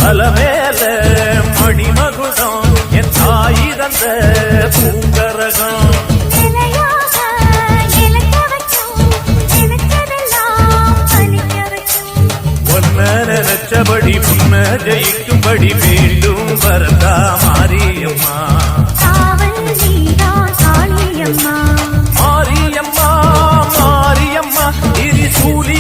அலமேல மணிமகுடம் என் தாய் தந்த பூங்கரகம் நினைச்சபடி புன்ன ஜெயிக்கும்படி மீண்டும் வரதா மாரியம்மா மாரியம்மா மாரியம்மா இது சூழி